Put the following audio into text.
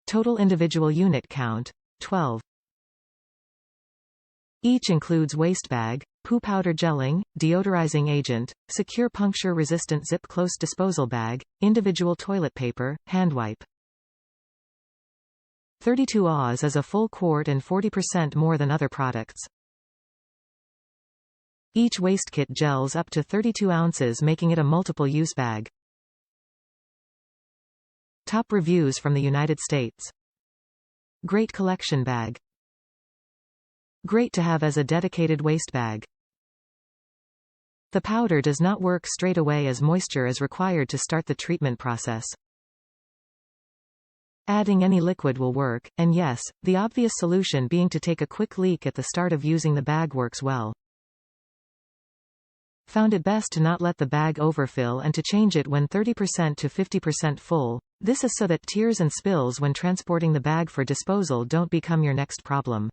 Total individual unit count, 12. Each includes waste bag, poo powder gelling, deodorizing agent, secure puncture-resistant zip-close disposal bag, individual toilet paper, hand wipe. 32 Oz is a full quart and 40% more than other products. Each waste kit gels up to 32 ounces, making it a multiple-use bag. Top reviews from the United States. Great collection bag. Great to have as a dedicated waste bag. The powder does not work straight away as moisture is required to start the treatment process. Adding any liquid will work, and yes, the obvious solution being to take a quick leak at the start of using the bag works well. Found it best to not let the bag overfill and to change it when 30% to 50% full. This is so that tears and spills when transporting the bag for disposal don't become your next problem.